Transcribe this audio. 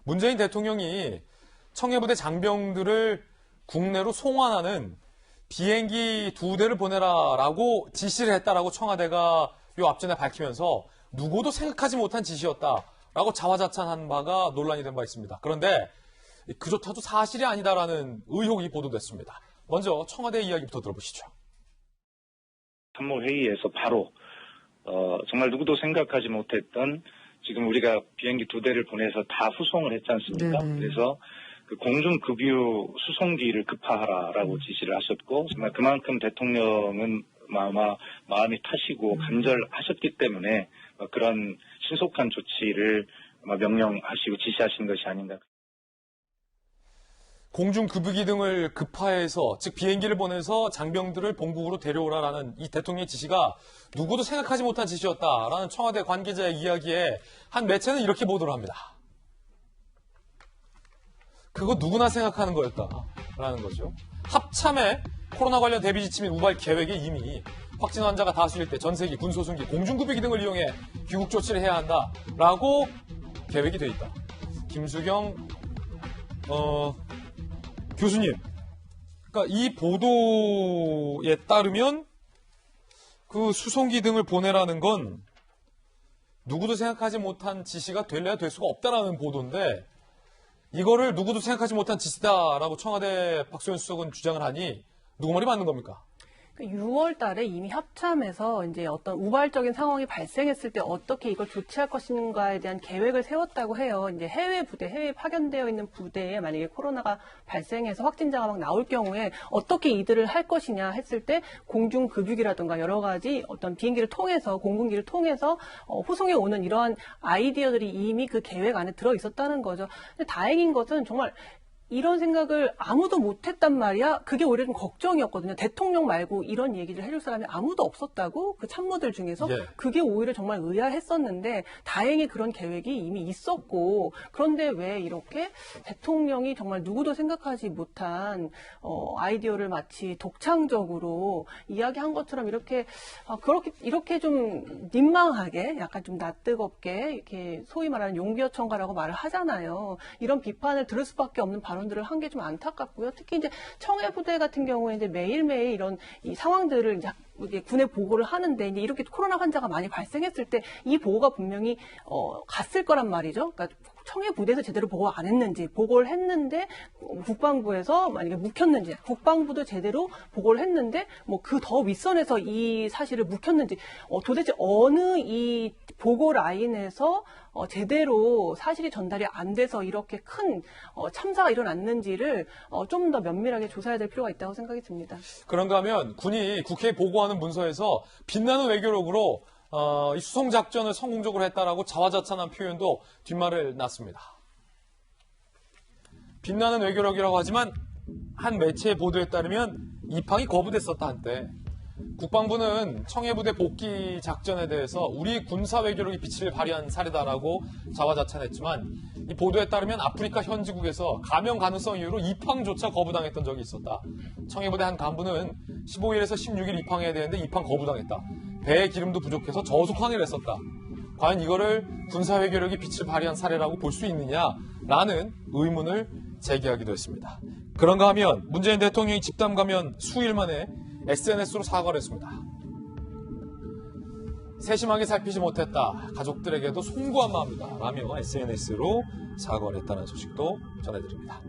문재인 대통령이 청해부대 장병들을 국내로 송환하는 비행기 2대를 보내라라고 지시를 했다라고 청와대가 요 앞전에 밝히면서 누구도 생각하지 못한 지시였다라고 자화자찬한 바가 논란이 된 바 있습니다. 그런데 그조차도 사실이 아니다라는 의혹이 보도됐습니다. 먼저 청와대 이야기부터 들어보시죠. 참모회의에서 바로 정말 누구도 생각하지 못했던 지금 우리가 비행기 2대를 보내서 다 후송을 했지 않습니까? 그래서 그 공중급유 수송기를 급파하라라고 지시를 하셨고 정말 그만큼 대통령은 마음이 타시고 간절하셨기 때문에 그런 신속한 조치를 명령하시고 지시하신 것이 아닌가. 공중급유기 등을 급파해서 즉 비행기를 보내서 장병들을 본국으로 데려오라라는 이 대통령의 지시가 누구도 생각하지 못한 지시였다라는 청와대 관계자의 이야기에 한 매체는 이렇게 보도를 합니다. 그거 누구나 생각하는 거였다라는 거죠. 합참의 코로나 관련 대비 지침인 우발 계획에 이미 확진 환자가 다수일 때 전세기, 군소순기, 공중급유기 등을 이용해 귀국 조치를 해야 한다라고 계획이 돼 있다. 김수경 교수님, 그러니까 이 보도에 따르면 그 수송기 등을 보내라는 건 누구도 생각하지 못한 지시가 될래야 될 수가 없다라는 보도인데 이거를 누구도 생각하지 못한 지시다라고 청와대 박소연 수석은 주장을 하니 누구 말이 맞는 겁니까? 6월 달에 이미 합참에서 이제 어떤 우발적인 상황이 발생했을 때 어떻게 이걸 조치할 것인가에 대한 계획을 세웠다고 해요. 이제 해외에 파견되어 있는 부대에 만약에 코로나가 발생해서 확진자가 막 나올 경우에 어떻게 이들을 할 것이냐 했을 때 공중급유기라든가 여러 가지 어떤 비행기를 통해서 공군기를 통해서 후송해 오는 이러한 아이디어들이 이미 그 계획 안에 들어 있었다는 거죠. 근데 다행인 것은 정말 이런 생각을 아무도 못했단 말이야. 그게 오히려 좀 걱정이었거든요. 대통령 말고 이런 얘기를 해줄 사람이 아무도 없었다고 그 참모들 중에서 그게 오히려 정말 의아했었는데 다행히 그런 계획이 이미 있었고 그런데 왜 이렇게 대통령이 정말 누구도 생각하지 못한 아이디어를 마치 독창적으로 이야기한 것처럼 이렇게 좀 민망하게 약간 좀 낯뜨겁게 이렇게 소위 말하는 용비어천가라고 말을 하잖아요. 이런 비판을 들을 수밖에 없는 발언들을 한 게 좀 안타깝고요. 특히 이제 청해부대 같은 경우에 이제 매일매일 이런 이 상황들을 이제 군에 보고를 하는데 이제 이렇게 코로나 환자가 많이 발생했을 때 이 보고가 분명히 갔을 거란 말이죠. 그러니까 청해부대에서 제대로 보고 안 했는지, 보고를 했는데 국방부에서 만약에 묵혔는지, 국방부도 제대로 보고를 했는데 뭐 그 더 윗선에서 이 사실을 묵혔는지, 도대체 어느 이 보고 라인에서 제대로 사실이 전달이 안 돼서 이렇게 큰 참사가 일어났는지를 좀 더 면밀하게 조사해야 될 필요가 있다고 생각이 듭니다. 그런가 하면 군이 국회에 보고하는 문서에서 빛나는 외교력으로 이 수송작전을 성공적으로 했다라고 자화자찬한 표현도 뒷말을 놨습니다. 빛나는 외교력이라고 하지만 한 매체의 보도에 따르면 입항이 거부됐었다 한때. 국방부는 청해부대 복귀 작전에 대해서 우리 군사 외교력이 빛을 발휘한 사례다라고 자화자찬했지만 이 보도에 따르면 아프리카 현지국에서 감염 가능성 이유로 입항조차 거부당했던 적이 있었다. 청해부대 한 간부는 15일에서 16일 입항해야 되는데 입항 거부당했다. 배에 기름도 부족해서 저속 항해를 했었다. 과연 이거를 군사 외교력이 빛을 발휘한 사례라고 볼 수 있느냐라는 의문을 제기하기도 했습니다. 그런가 하면 문재인 대통령이 집단 감염 수일 만에 SNS로 사과를 했습니다. 세심하게 살피지 못했다. 가족들에게도 송구한 마음이다. 라며 SNS로 사과를 했다는 소식도 전해드립니다.